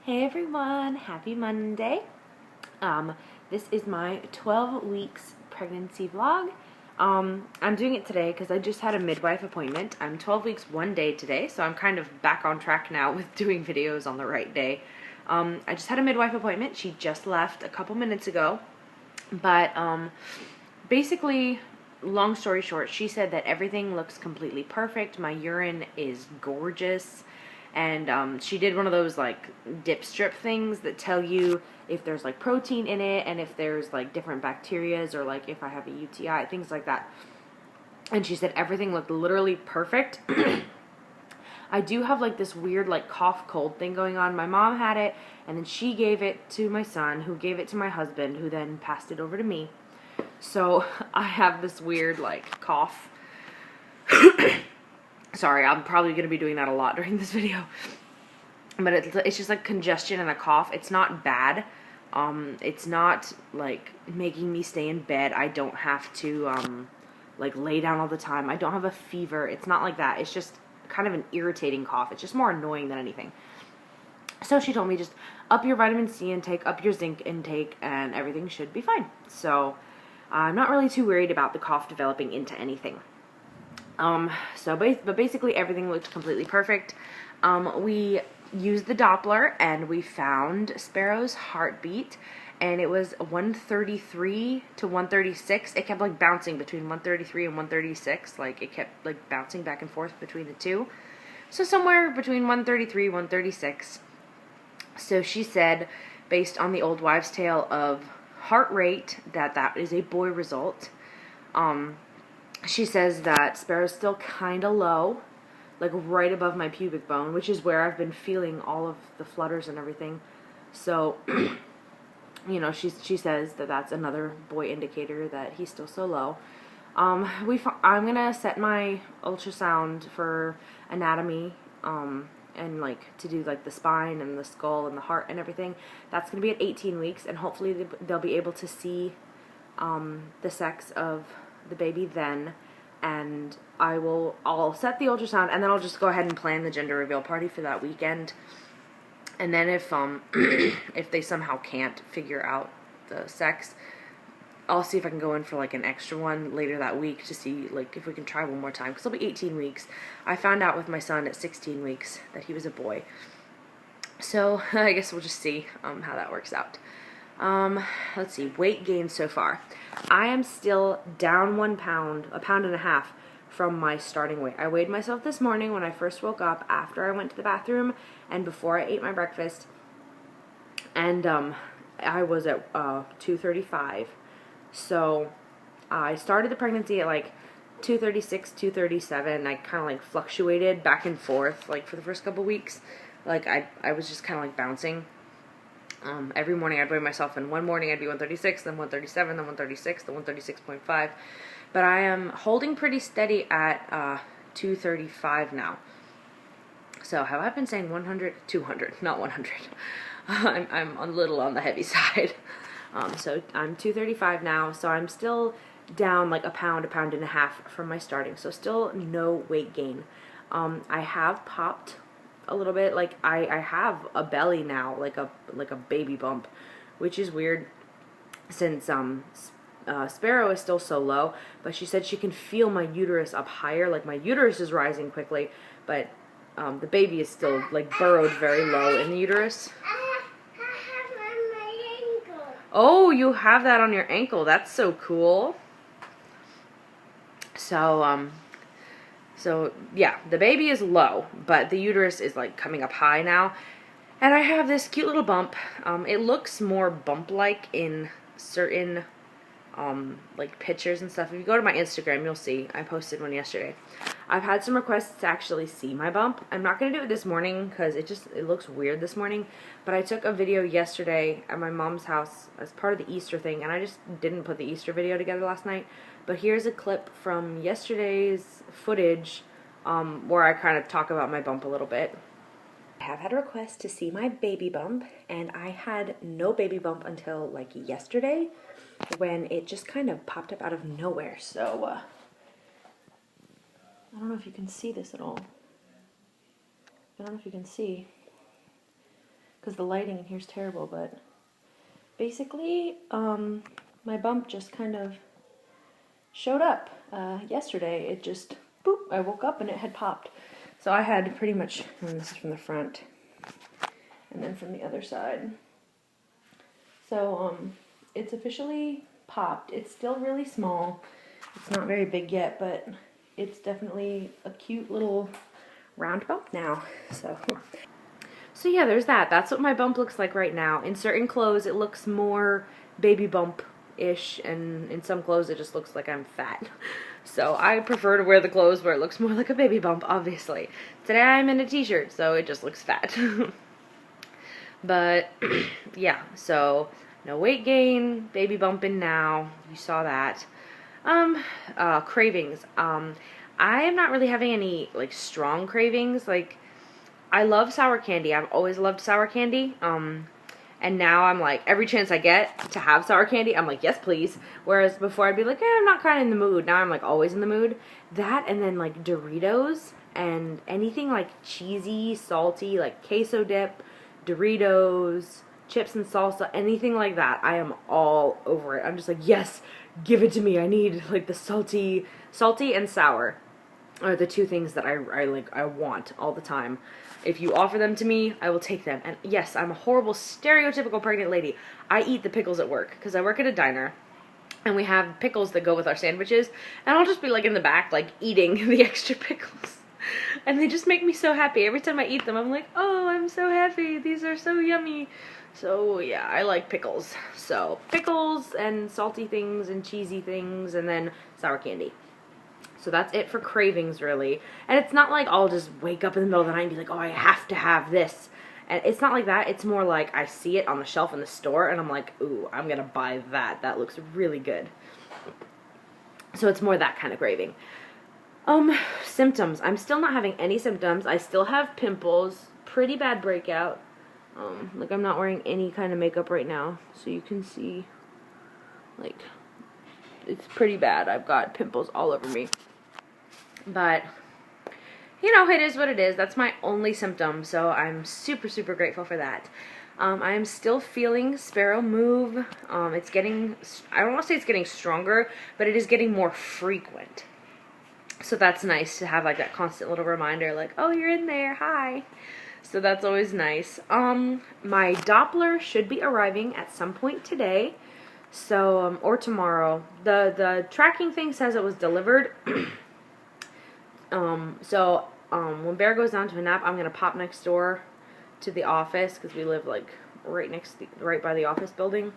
Hey everyone, happy Monday. This is my 12 weeks pregnancy vlog. I'm doing it today because I just had a midwife appointment. I'm 12 weeks one day today, so I'm kind of back on track now with doing videos on the right day. I just had a midwife appointment. She just left a couple minutes ago. But basically, long story short, she said that everything looks completely perfect. My urine is gorgeous. And she did one of those like dip strip things that tell you if there's like protein in it and if there's like different bacterias or like if I have a UTI, things like that. And she said everything looked literally perfect. I do have like this weird like cough cold thing going on. My mom had it and then she gave it to my son, who gave it to my husband, who then passed it over to me. So I have this weird like cough. Sorry, I'm probably going to be doing that a lot during this video. But it's just like congestion and a cough. It's not bad. It's not like making me stay in bed. I don't have to like lay down all the time. I don't have a fever. It's not like that. It's just kind of an irritating cough. It's just more annoying than anything. So she told me just up your vitamin C intake, up your zinc intake, and everything should be fine. So I'm not really too worried about the cough developing into anything. But basically everything looked completely perfect. We used the Doppler and we found Sparrow's heartbeat, and it was 133 to 136. It kept like bouncing between 133 and 136. Like it kept like bouncing back and forth between the two. So somewhere between 133 and 136. So she said, based on the old wives' tale of heart rate, that is a boy result. She says that Sparrow's still kind of low, like right above my pubic bone, which is where I've been feeling all of the flutters and everything. So, you know, she says that that's another boy indicator that he's still so low. I'm gonna set my ultrasound for anatomy, and like to do like the spine and the skull and the heart and everything. That's gonna be at 18 weeks, and hopefully they'll be able to see the sex of the baby then, and I'll set the ultrasound, and then I'll just go ahead and plan the gender reveal party for that weekend. And then if if they somehow can't figure out the sex, I'll see if I can go in for like an extra one later that week to see like if we can try one more time, because it'll be 18 weeks. I found out with my son at 16 weeks that he was a boy, so I guess we'll just see how that works out. Let's see, weight gain so far. I am still down 1 pound, a pound and a half from my starting weight. I weighed myself this morning when I first woke up after I went to the bathroom and before I ate my breakfast. And, I was at, 235. So, I started the pregnancy at like 236, 237. I kind of like fluctuated back and forth, like for the first couple weeks. Like I was just kind of like bouncing. Every morning I'd weigh myself, and one morning I'd be 136, then 137, then 136, then 136.5. But I am holding pretty steady at 235 now. So have I been saying 100? 200, not 100. I'm a little on the heavy side. So I'm 235 now, so I'm still down like a pound and a half from my starting. So still no weight gain. I have popped a little bit. Like I have a belly now, like a baby bump, which is weird since Sparrow is still so low, but she said she can feel my uterus up higher. Like my uterus is rising quickly, but the baby is still like burrowed very low in the uterus. I have on my ankle. Oh, you have that on your ankle. That's so cool. So yeah, the baby is low, but the uterus is like coming up high now. And I have this cute little bump. It looks more bump-like in certain like pictures and stuff. If you go to my Instagram, you'll see. I posted one yesterday. I've had some requests to actually see my bump. I'm not going to do it this morning because it looks weird this morning. But I took a video yesterday at my mom's house as part of the Easter thing, and I just didn't put the Easter video together last night. But here's a clip from yesterday's footage where I kind of talk about my bump a little bit. I have had a request to see my baby bump, and I had no baby bump until like yesterday when it just kind of popped up out of nowhere. So I don't know if you can see this at all. I don't know if you can see. because the lighting in here is terrible, but basically, my bump just kind of showed up yesterday. It just, boop, I woke up and it had popped. So I had pretty much, and this is from the front, and then from the other side. So it's officially popped. It's still really small. It's not very big yet, but it's definitely a cute little round bump now. So yeah, there's that. That's what my bump looks like right now. In certain clothes, it looks more baby bump-ish, and in some clothes, it just looks like I'm fat. So I prefer to wear the clothes where it looks more like a baby bump, obviously. Today I'm in a t-shirt, so it just looks fat. But yeah, so no weight gain, baby bumping now. You saw that. Cravings. I am not really having any like strong cravings. Like, I love sour candy. I've always loved sour candy. And now I'm like, every chance I get to have sour candy, I'm like, yes, please. Whereas before I'd be like, I'm not kind of in the mood. Now I'm like always in the mood. That, and then like Doritos and anything like cheesy, salty, like queso dip, Doritos, chips and salsa, anything like that. I am all over it. I'm just like, yes, give it to me. I need like the salty and sour are the two things that I want all the time. If you offer them to me, I will take them. And yes, I'm a horrible, stereotypical pregnant lady. I eat the pickles at work because I work at a diner, and we have pickles that go with our sandwiches, and I'll just be like in the back, like eating the extra pickles. And they just make me so happy. Every time I eat them, I'm like, oh, I'm so happy. These are so yummy. So yeah, I like pickles. So pickles and salty things and cheesy things, and then sour candy. So that's it for cravings, really. And it's not like I'll just wake up in the middle of the night and be like, oh, I have to have this. And it's not like that. It's more like I see it on the shelf in the store, and I'm like, ooh, I'm going to buy that. That looks really good. So it's more that kind of craving. Symptoms. I'm still not having any symptoms. I still have pimples. Pretty bad breakout. Like, I'm not wearing any kind of makeup right now. So you can see, like, it's pretty bad. I've got pimples all over me. But, you know, it is what it is. That's my only symptom, so I'm super, super grateful for that. I am still feeling Sparrow move. It's getting, I don't want to say it's getting stronger, but it is getting more frequent. So that's nice to have, like, that constant little reminder, like, oh, you're in there, hi. So that's always nice. My Doppler should be arriving at some point today. So, or tomorrow. The tracking thing says it was delivered. When Bear goes down to a nap, I'm going to pop next door to the office, because we live, like, right by the office building.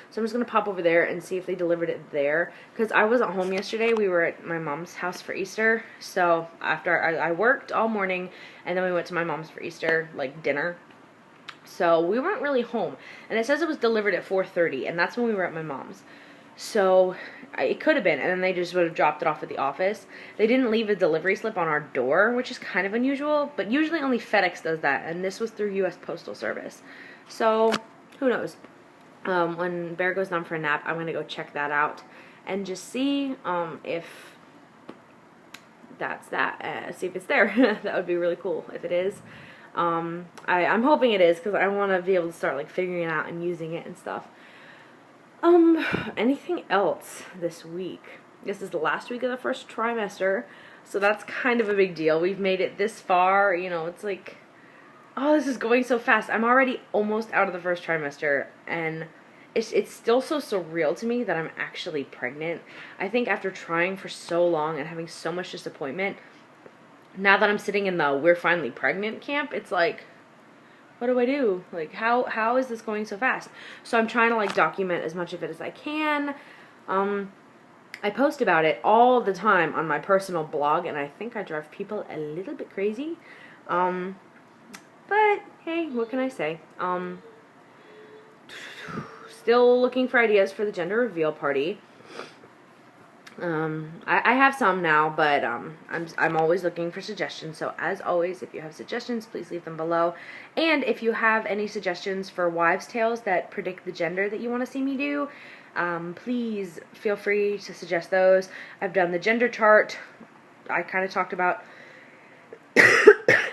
So I'm just going to pop over there and see if they delivered it there, because I wasn't home yesterday. We were at my mom's house for Easter. So after I worked all morning, and then we went to my mom's for Easter, like, dinner. So we weren't really home, and it says it was delivered at 4:30, and that's when we were at my mom's. So it could have been, and then they just would have dropped it off at the office. They didn't leave a delivery slip on our door, which is kind of unusual, but usually only FedEx does that, and this was through U.S. Postal Service. So who knows? When Bear goes down for a nap, I'm going to go check that out and just see if that's that. See if it's there. That would be really cool if it is. I'm hoping it is, because I want to be able to start, like, figuring it out and using it and stuff. Anything else this week? This is the last week of the first trimester, so that's kind of a big deal. We've made it this far, you know, it's like, oh, this is going so fast. I'm already almost out of the first trimester, and it's still so surreal to me that I'm actually pregnant. I think after trying for so long and having so much disappointment, now that I'm sitting in the we're finally pregnant camp, it's like, what do I do? Like, how is this going so fast? So I'm trying to, like, document as much of it as I can. I post about it all the time on my personal blog, and I think I drive people a little bit crazy. But hey, what can I say? Still looking for ideas for the gender reveal party. I have some now, but I'm always looking for suggestions. So as always, if you have suggestions, please leave them below. And if you have any suggestions for wives' tales that predict the gender that you want to see me do, please feel free to suggest those. I've done the gender chart. I kind of talked about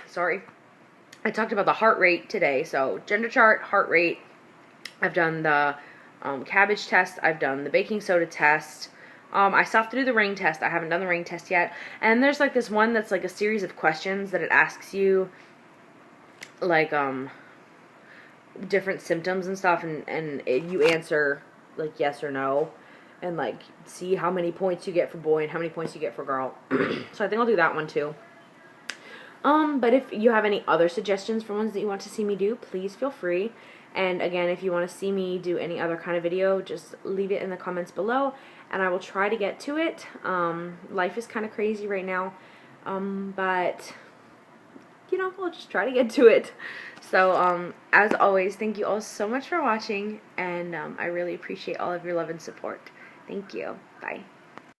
sorry. I talked about the heart rate today. So gender chart, heart rate. I've done the cabbage test. I've done the baking soda test. I still have to do the ring test. I haven't done the ring test yet. And there's like this one that's like a series of questions that it asks you, like different symptoms and stuff, and you answer like yes or no, and like see how many points you get for boy and how many points you get for girl. So I think I'll do that one too. But if you have any other suggestions for ones that you want to see me do, please feel free. And again, if you want to see me do any other kind of video, just leave it in the comments below, and I will try to get to it. Life is kind of crazy right now, but you know, we'll just try to get to it. So, as always, thank you all so much for watching, and I really appreciate all of your love and support. Thank you. Bye.